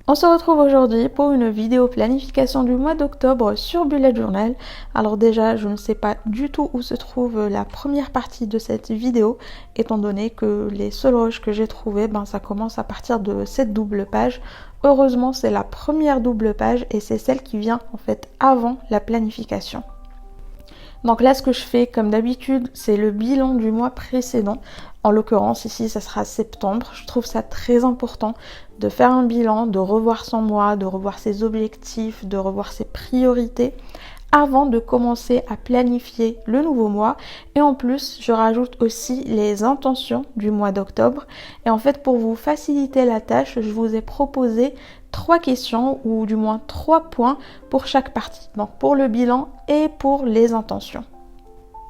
On se retrouve aujourd'hui pour une vidéo planification du mois d'octobre sur Bullet Journal. Alors déjà, je ne sais pas du tout où se trouve la première partie de cette vidéo, étant donné que les seules rushs que j'ai trouvées, ça commence à partir de cette double page. Heureusement, c'est la première double page et c'est celle qui vient en fait avant la planification. Donc là, ce que je fais comme d'habitude, c'est le bilan du mois précédent. En l'occurrence, ici, ça sera septembre. Je trouve ça très important de faire un bilan, de revoir son mois, de revoir ses objectifs, de revoir ses priorités avant de commencer à planifier le nouveau mois. Et en plus, je rajoute aussi les intentions du mois d'octobre. Et en fait, pour vous faciliter la tâche, je vous ai proposé 3 questions ou du moins 3 points pour chaque partie. Donc pour le bilan et pour les intentions.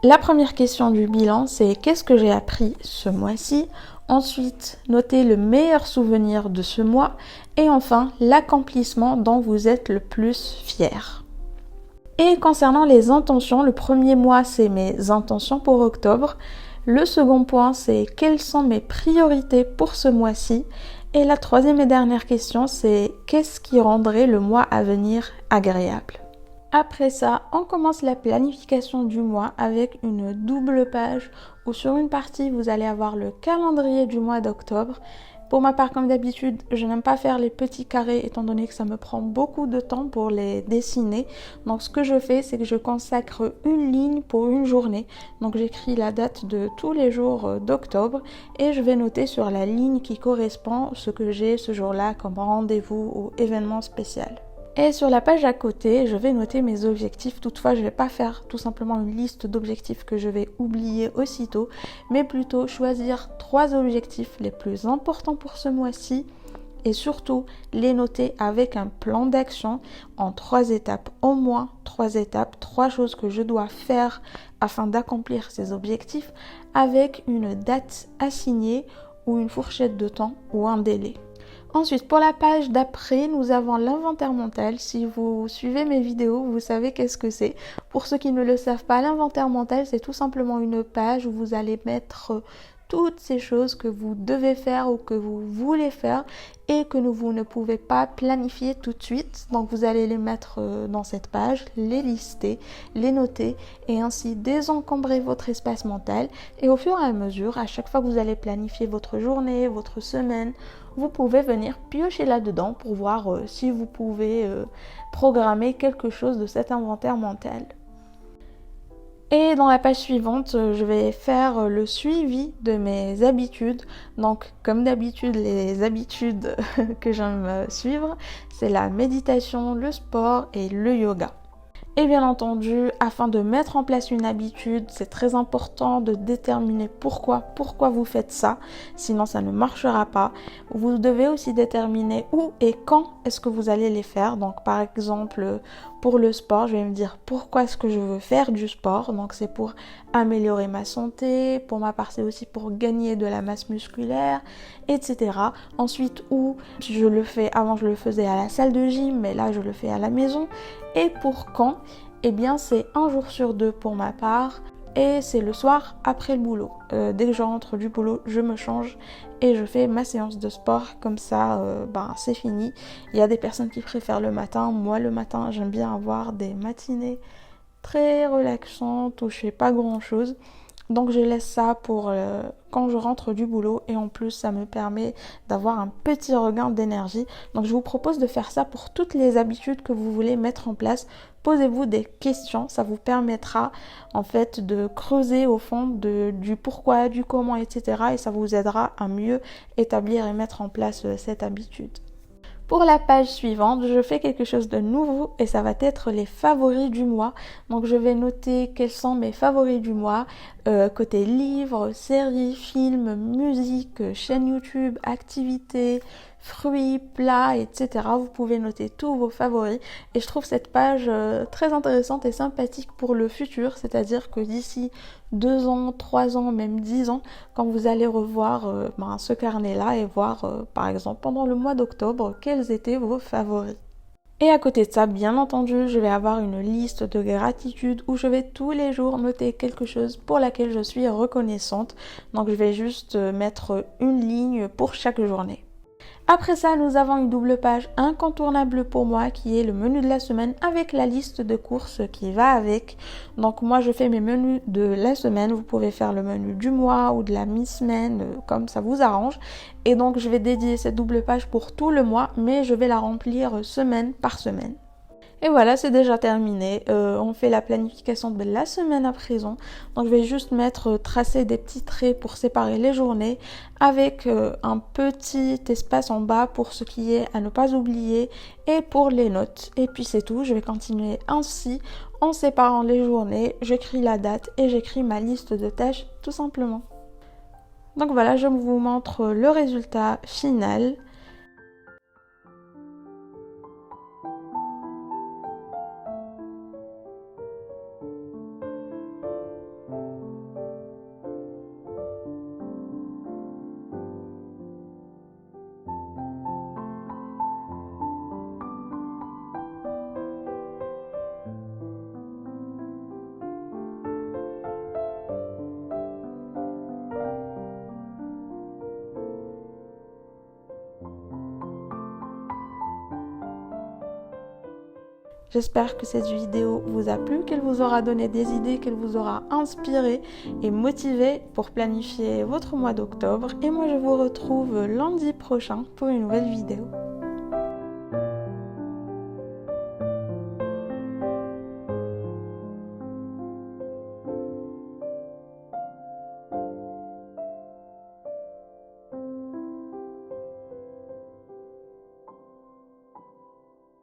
La première question du bilan, c'est qu'est-ce que j'ai appris ce mois-ci? Ensuite, notez le meilleur souvenir de ce mois. Et enfin, l'accomplissement dont vous êtes le plus fier. Et concernant les intentions, le premier mois, c'est mes intentions pour octobre. Le second point, c'est quelles sont mes priorités pour ce mois-ci. Et la troisième et dernière question, c'est qu'est-ce qui rendrait le mois à venir agréable? Après ça, on commence la planification du mois avec une double page où sur une partie, vous allez avoir le calendrier du mois d'octobre. Pour ma part, comme d'habitude, je n'aime pas faire les petits carrés étant donné que ça me prend beaucoup de temps pour les dessiner. Donc ce que je fais, c'est que je consacre une ligne pour une journée. Donc j'écris la date de tous les jours d'octobre et je vais noter sur la ligne qui correspond ce que j'ai ce jour-là comme rendez-vous ou événement spécial. Et sur la page à côté, je vais noter mes objectifs. Toutefois, je ne vais pas faire tout simplement une liste d'objectifs que je vais oublier aussitôt, mais plutôt choisir 3 objectifs les plus importants pour ce mois-ci et surtout les noter avec un plan d'action en 3 étapes, au moins 3 étapes, 3 choses que je dois faire afin d'accomplir ces objectifs avec une date assignée ou une fourchette de temps ou un délai. Ensuite, pour la page d'après, nous avons l'inventaire mental. Si vous suivez mes vidéos, vous savez qu'est-ce que c'est. Pour ceux qui ne le savent pas, l'inventaire mental, c'est tout simplement une page où vous allez mettre toutes ces choses que vous devez faire ou que vous voulez faire et que vous ne pouvez pas planifier tout de suite. Donc vous allez les mettre dans cette page, les lister, les noter et ainsi désencombrer votre espace mental. Et au fur et à mesure, à chaque fois que vous allez planifier votre journée, votre semaine, vous pouvez venir piocher là-dedans pour voir si vous pouvez programmer quelque chose de cet inventaire mental. Et dans la page suivante, je vais faire le suivi de mes habitudes. Donc, comme d'habitude, les habitudes que j'aime suivre, c'est la méditation, le sport et le yoga. Et bien entendu, afin de mettre en place une habitude, c'est très important de déterminer pourquoi vous faites ça, sinon ça ne marchera pas. Vous devez aussi déterminer où et quand est-ce que vous allez les faire. Donc par exemple, pour le sport, je vais me dire pourquoi est-ce que je veux faire du sport. Donc c'est pour améliorer ma santé, pour ma part c'est aussi pour gagner de la masse musculaire, etc. Ensuite, où je le fais, avant je le faisais à la salle de gym, mais là je le fais à la maison. Et pour quand? Eh bien c'est un jour sur 2 pour ma part et c'est le soir après le boulot. Dès que je rentre du boulot, je me change et je fais ma séance de sport. Comme ça, c'est fini. Il y a des personnes qui préfèrent le matin. Moi le matin, j'aime bien avoir des matinées très relaxantes où je fais pas grand chose. Donc je laisse ça pour quand je rentre du boulot et en plus ça me permet d'avoir un petit regain d'énergie. Donc je vous propose de faire ça pour toutes les habitudes que vous voulez mettre en place. Posez-vous des questions, ça vous permettra en fait de creuser au fond du pourquoi, du comment, etc. Et ça vous aidera à mieux établir et mettre en place cette habitude. Pour la page suivante, je fais quelque chose de nouveau et ça va être les favoris du mois. Donc je vais noter quels sont mes favoris du mois, côté livres, séries, films, musique, chaîne YouTube, activités, fruits, plats, etc. Vous pouvez noter tous vos favoris et je trouve cette page très intéressante et sympathique pour le futur, c'est-à-dire que d'ici 2 ans, 3 ans, même 10 ans, quand vous allez revoir ce carnet-là et voir par exemple pendant le mois d'octobre quels étaient vos favoris. Et à côté de ça, bien entendu, je vais avoir une liste de gratitude où je vais tous les jours noter quelque chose pour laquelle je suis reconnaissante. Donc je vais juste mettre une ligne pour chaque journée. Après ça, nous avons une double page incontournable pour moi qui est le menu de la semaine avec la liste de courses qui va avec. Donc moi, je fais mes menus de la semaine. Vous pouvez faire le menu du mois ou de la mi-semaine, comme ça vous arrange. Et donc, je vais dédier cette double page pour tout le mois, mais je vais la remplir semaine par semaine. Et voilà, c'est déjà terminé. On fait la planification de la semaine à présent. Donc je vais juste tracer des petits traits pour séparer les journées avec un petit espace en bas pour ce qui est à ne pas oublier et pour les notes. Et puis c'est tout, je vais continuer ainsi en séparant les journées. J'écris la date et j'écris ma liste de tâches tout simplement. Donc voilà, je vous montre le résultat final. J'espère que cette vidéo vous a plu, qu'elle vous aura donné des idées, qu'elle vous aura inspiré et motivé pour planifier votre mois d'octobre. Et moi, je vous retrouve lundi prochain pour une nouvelle vidéo.